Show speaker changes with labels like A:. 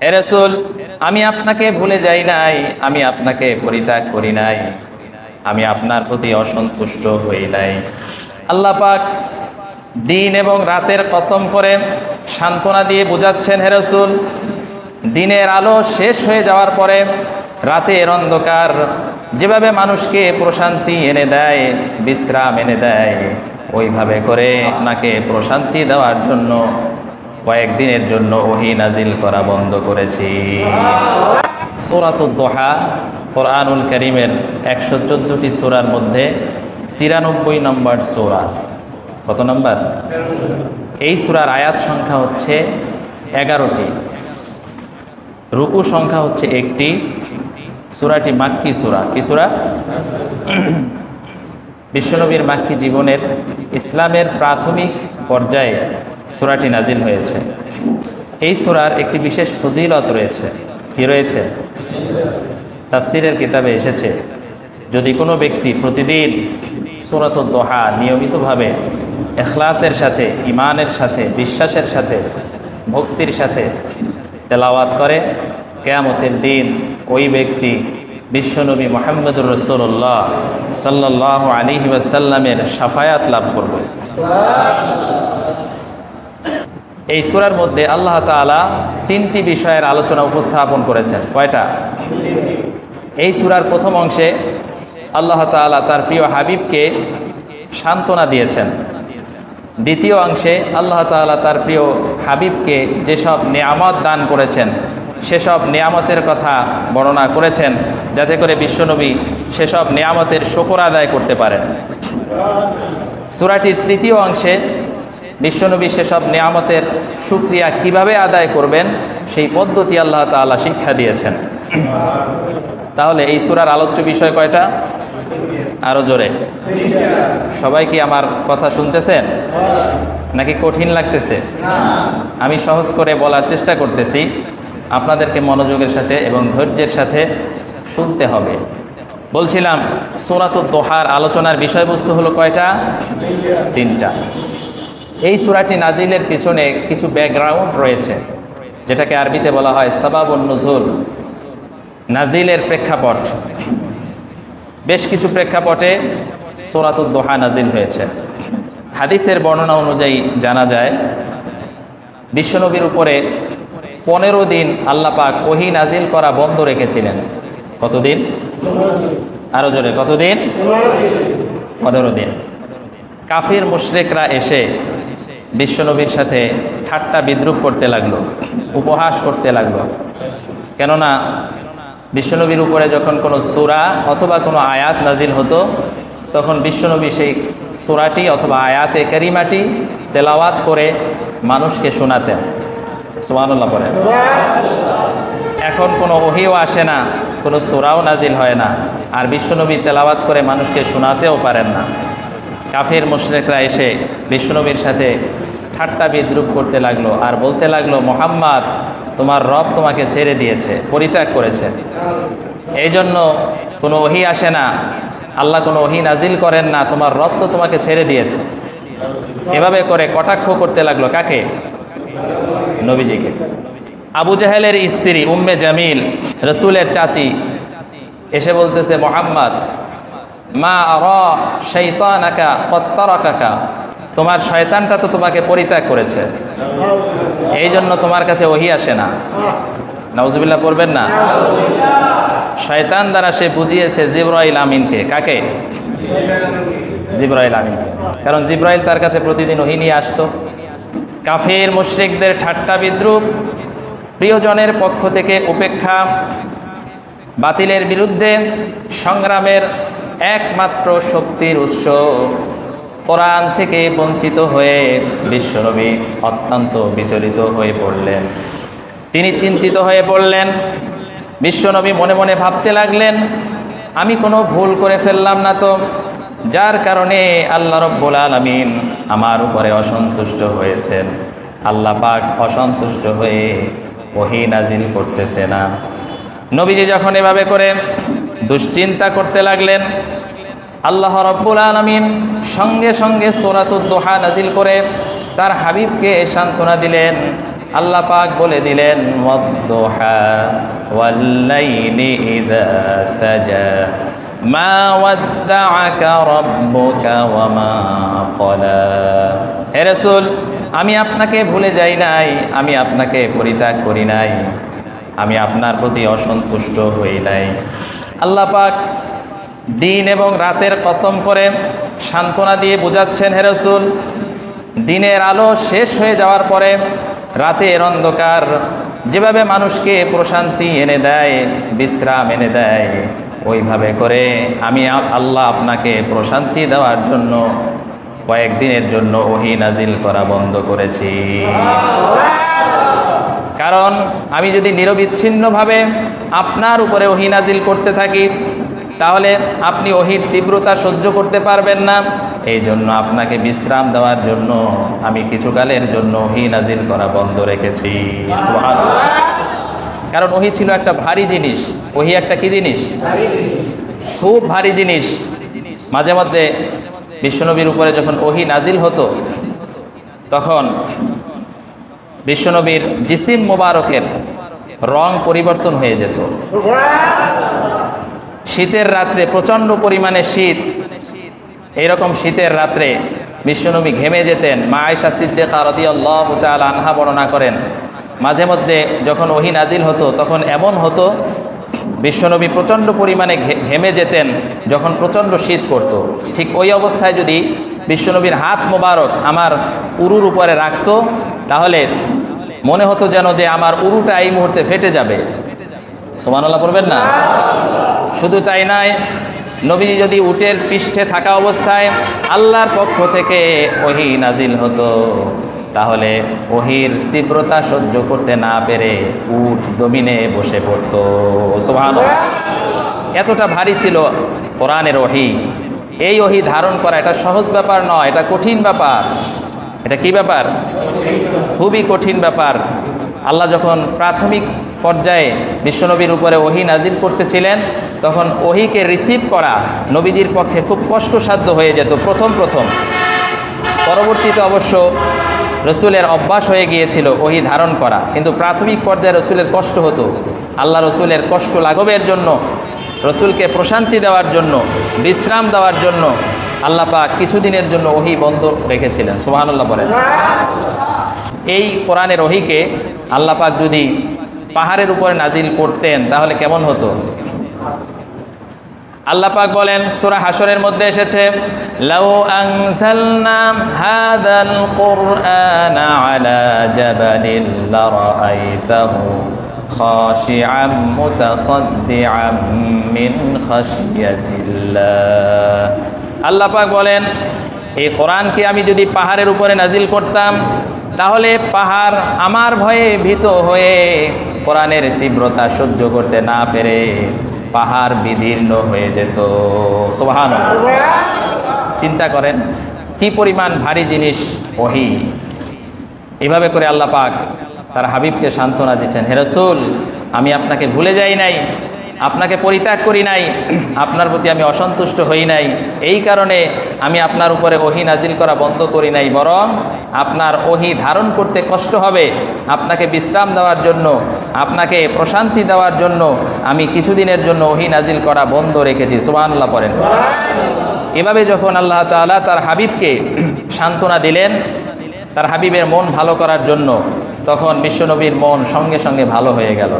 A: হে রাসূল, আমি আপনাকে ভুলে যাই নাই, আমি আপনাকে পরিত্যাগ করি নাই, আমি আপনার প্রতি অসন্তুষ্ট হই নাই। আল্লাহ পাক দিন এবং রাতের কসম করে সান্ত্বনা দিয়ে বোঝাচ্ছেন, হে রাসূল, দিনের আলো শেষ হয়ে যাওয়ার পরে রাতের অন্ধকার যেভাবে মানুষকে প্রশান্তি এনে দেয়, বিশ্রাম এনে দেয়, ওইভাবে করে আপনাকে প্রশান্তি দেওয়ার জন্য কয়েকদিনের জন্য ওহী নাজিল করা বন্ধ করেছি। সূরাতুদ দুহা কোরআনুল কারীমের 114টি সূরার মধ্যে 93 নম্বর সূরা। কত নম্বর? এই সূরার আয়াত সংখ্যা হচ্ছে 11টি, রুকু সংখ্যা হচ্ছে 1টি। সূরাটি মাক্কি সূরা। কি সূরা? বিশ্বনবীর মাক্কি জীবনের ইসলামের প্রাথমিক পর্যায়ে সূরাটি নাজিল হয়েছে। এই সূরার একটি বিশেষ ফজিলত রয়েছে। কি রয়েছে? তাফসীরের কিতাবে এসেছে, যদি কোনো ব্যক্তি প্রতিদিন সূরাতুদ দুহা নিয়মিতভাবে ইখলাসের সাথে, ঈমানের সাথে, বিশ্বাসের সাথে, ভক্তির সাথে তেলাওয়াত করে, কিয়ামতের দিন ওই ব্যক্তি বিশ্বনবী মুহাম্মদুর রাসূলুল্লাহ সাল্লাল্লাহু আলাইহি ওয়াসাল্লামের শাফায়াত লাভ করবে। এই সূরার মধ্যে আল্লাহ তাআলা 3টি বিষয়ের আলোচনা উপস্থাপন করেছেন। কয়টা? এই সূরার প্রথম অংশে আল্লাহ তাআলা তার প্রিয় হাবিবকে সান্ত্বনা দিয়েছেন। দ্বিতীয় অংশে আল্লাহ তাআলা তার প্রিয় হাবিবকে যেসব নিয়ামত দান করেছেন সেসব নিয়ামতের কথা বর্ণনা করেছেন, যাতে করে বিশ্বনবী সেসব নিয়ামতের শুকর আদায় করতে পারেন। সূরাটির তৃতীয় অংশে বিশ্বনবী সেসব নিয়ামতের শুকরিয়া কিভাবে আদায় করবেন সেই পদ্ধতি আল্লাহ তাআলা শিক্ষা দিয়েছেন। তাহলে এই সূরার আলোচ্য বিষয় কয়টা? আরো জোরে। সবাই কি আমার কথা শুনতেছেন নাকি কঠিন লাগতেছে? আমি সহজ করে বলার চেষ্টা করতেছি, আপনাদেরকে মনোযোগের সাথে এবং ধৈর্যের সাথে শুনতে হবে। বলছিলাম সূরাতুদ দুহার আলোচনার বিষয়বস্তু হলো কয়টা? 3টা। এই সূরাটি নাজিলের পিছনে কিছু ব্যাকগ্রাউন্ড রয়েছে, যেটাকে আরবিতে বলা হয় সাবাবুন নুজুল, নাজিলের প্রেক্ষাপট। বেশ কিছু প্রেক্ষাপটে সূরাতুদ দুহা নাজিল হয়েছে। হাদিসের বর্ণনা অনুযায়ী জানা যায়, বিশ্বনবীর উপরে 15 দিন আল্লাহ পাক ওহী নাজিল করা বন্ধ রেখেছিলেন। কতদিন? আরো জোরে, কতদিন? 15 দিন। কাফির মুশরিকরা এসে বিশ্বনবীর সাথে ঠাট্টা বিদ্রুপ করতে লাগলো, উপহাস করতে লাগলো। কেননা বিশ্বনবীর উপরে যখন কোনো সূরা অথবা কোনো আয়াত নাজিল হতো, তখন বিশ্বনবী সেই সূরাটি অথবা আয়াতে কারিমাটি তেলাওয়াত করে মানুষকে শোনাতেন। সুবহানাল্লাহ পড়েন। এখন কোনো ওহীও আসে না, কোনো সূরাও নাজিল হয় না, আর বিশ্বনবী তেলাওয়াত করে মানুষকে শোনাতেও পারেন না। কাফির মুশরিকরা এসে বিশ্বনবীর সাথে ঠাট্টা বিদ্রুপ করতে লাগলো আর বলতে লাগলো, মুহাম্মদ, তোমার রব তোমাকে ছেড়ে দিয়েছে, পরিত্যাগ করেছে, এই জন্য কোনো ওহী আসে না, আল্লাহ কোনো ওহী নাজিল করেন না, তোমার রব তো তোমাকে ছেড়ে দিয়েছে। এভাবে করে কটাক্ষ করতে লাগলো। কাকে? নবীজিকে। আবু জাহেলের স্ত্রী উম্মে জামিল, রাসূলের চাচি, এসে বলতেছে, মুহাম্মদ, মা আরা শাইতানাকা ক্বাদ তারাকাকা, তোমার শয়তানটা তো তোমাকে পরিত্যাগ করেছে, এই জন্য তোমার কাছে ওহী আসে না। নাউজুবিল্লাহ পড়বেন না? শয়তান দ্বারা সে বুঝিয়েছে জিবরাইল আমিনকে। কাকে? জিবরাইল আমিনকে। কারণ জিবরাইল তার কাছে প্রতিদিন ওহী নিয়ে আসতো। কাফির মুশরিকদের ঠাট্টা বিদ্রুপ, প্রিয়জনের পক্ষ থেকে উপেক্ষা, বাতিলের বিরুদ্ধে সংগ্রামের একমাত্র শক্তির উৎস কোরআন থেকে বঞ্চিত হয়ে বিশ্বনবী অত্যন্ত বিচলিত হয়ে পড়লেন। তিনি চিন্তিত হয়ে পড়লেন। বিশ্বনবী মনে মনে ভাবতে লাগলেন, আমি কোনো ভুল করে ফেললাম না তো, যার কারণে আল্লাহ রাব্বুল আলামিন আমার উপরে অসন্তুষ্ট হয়েছেন। আল্লাহ পাক অসন্তুষ্ট হয়ে ওহী নাজিল করতেছে না। নবীজি যখন এভাবে করে দুশ্চিন্তা করতে লাগলেন, আল্লাহ রাব্বুল আলামিন সঙ্গে সঙ্গে সূরাতুদ দুহা নাজিল করে তার হাবিবকে সান্ত্বনা দিলেন। আল্লাহ পাক বলে দিলেন ওয়াদ-দুহা ওয়াল-লাইলি ইযা সাজা মা ওয়াদ্দাআকা রাব্বুকা ওয়া মা ক্বালা। হে রাসূল, আমি আপনাকে ভুলে যাই নাই, আমি আপনাকে পরিত্যাগ করি নাই, আমি আপনার প্রতি অসন্তুষ্ট হই নাই। আল্লাহ পাক দিন এবং রাতের কসম করে সান্ত্বনা দিয়ে বোঝাচ্ছেন, হে রাসূল, দিনের আলো শেষ হয়ে যাওয়ার পরে রাতের অন্ধকার যেভাবে মানুষকে প্রশান্তি এনে দেয়, বিশ্রাম এনে দেয়, ওইভাবে করে আমি আল্লাহ আপনাকে প্রশান্তি দেওয়ার জন্য কয়েকদিনের জন্য ওহী নাজিল করা বন্ধ করেছি। কারণ আমি যদি নিরবিচ্ছিন্নভাবে আপনার উপরে ওহী নাজিল করতে থাকি তাহলে আপনি ওহীর তীব্রতা সহ্য করতে পারবেন না। এই জন্য আপনাকে বিশ্রাম দেওয়ার জন্য আমি কিছুকালের জন্য ওহী নাজিল করা বন্ধ রেখেছি। সুবহানাল্লাহ। কারণ ওহী ছিল একটা ভারী জিনিস। ওহী একটা কি জিনিস? খুব ভারী জিনিস। মাঝে মধ্যে বিশ্বনবীর উপরে যখন ওহী নাজিল হতো তখন বিশ্বনবীর জিসিম মোবারকের রং পরিবর্তন হয়ে যেত। শীতের রাত্রে প্রচণ্ড পরিমাণে শীত, এইরকম শীতের রাত্রে বিশ্বনবী ঘেমে যেতেন। মা আয়েশা সিদ্দিকা রাদিয়াল্লাহু তাআলা আনহা বর্ণনা করেন, মাঝে মধ্যে যখন ওহী নাজিল হতো তখন এমন হতো বিশ্বনবী প্রচণ্ড পরিমাণে ঘেমে যেতেন যখন প্রচণ্ড শীত করত। ঠিক ওই অবস্থায় যদি বিশ্বনবীর হাত মোবারক আমার উরুর উপরে রাখতো তাহলে মনে হতো যেন যে আমার উরুটা এই মুহূর্তে ফেটে যাবে। সুবহানাল্লাহ পড়বেন না? শুধু তাই নয়, নবীজি যদি উটের পৃষ্ঠে থাকা অবস্থায় আল্লাহর পক্ষ থেকে ওহী নাজিল হতো তাহলে ওহীর তীব্রতা সহ্য করতে না পেরে উট জমিনে বসে পড়তো। সুবহানাল্লাহ। এতটা ভারী ছিল কোরআনের ওহী। এই ওহী ধারণ করা এটা সহজ ব্যাপার নয়, এটা কঠিন ব্যাপার। এটা কি ব্যাপার? খুবই কঠিন ব্যাপার। আল্লাহ যখন প্রাথমিক পর্যায়ে বিশ্বনবীর উপরে ওহী নাজিল করতেছিলেন তখন ওহীকে রিসিভ করা নবীজির পক্ষে খুব কষ্টসাধ্য হয়ে যেত প্রথম। পরবর্তীতে অবশ্য রসুলের অভ্যাস হয়ে গিয়েছিল ওহী ধারণ করা, কিন্তু প্রাথমিক পর্যায়ে রসুলের কষ্ট হতো। আল্লাহ রসুলের কষ্ট লাঘবের জন্য, রসুলকে প্রশান্তি দেওয়ার জন্য, বিশ্রাম দেওয়ার জন্য আল্লাহ পাক কিছুদিনের জন্য ওহী বন্ধ রেখেছিলেন। সুবহানাল্লাহ বলেন। এই কোরআনের ওহীকে আল্লাহ পাক যদি পাহাড়ের উপরে নাজিল করতেন তাহলে কেমন হতো? আল্লাহ পাক বলেন, সূরা হাশরের মধ্যে এসেছে, লাউ আনজালনা হাযাল কুরআনা আলা জাবালিন লারাআইতাহু খাশিআম মুতাসাদ্দিআম মিন খাশিয়াতিল্লাহ। আল্লাহ পাক বলেন, এই কোরআনকে আমি যদি পাহাড়ের উপরে নাজিল করতাম তাহলে পাহাড় আমার ভয়ে ভীত হয়ে কোরআনের তীব্রতা সহ্য করতে না পেরে পাহাড় বিদীর্ণ হয়ে যেত। সুবহানাল্লাহ। চিন্তা করেন কি পরিমাণ ভারী জিনিস ওহী। এভাবে করে আল্লাহ পাক তার হাবিবকে সান্ত্বনা দিচ্ছেন, হে রাসূল, আমি আপনাকে ভুলে যাই নাই, আপনাকে পরিত্যাগ করি নাই, আপনার প্রতি আমি অসন্তুষ্ট হই নাই। এই কারণে আমি আপনার উপরে ওহী নাজিল করা বন্ধ করি নাই, বরং আপনার ওহী ধারণ করতে কষ্ট হবে, আপনাকে বিশ্রাম দেওয়ার জন্য, আপনাকে প্রশান্তি দেওয়ার জন্য আমি কিছুদিনের জন্য ওহী নাজিল করা বন্ধ রেখেছি। সুবহানাল্লাহ পড়েন। এভাবে যখন আল্লাহ তাআলা তার হাবিবকে সান্ত্বনা দিলেন তার হাবিবের মন ভালো করার জন্য, তখন বিশ্বনবীর মন সঙ্গে সঙ্গে ভালো হয়ে গেল।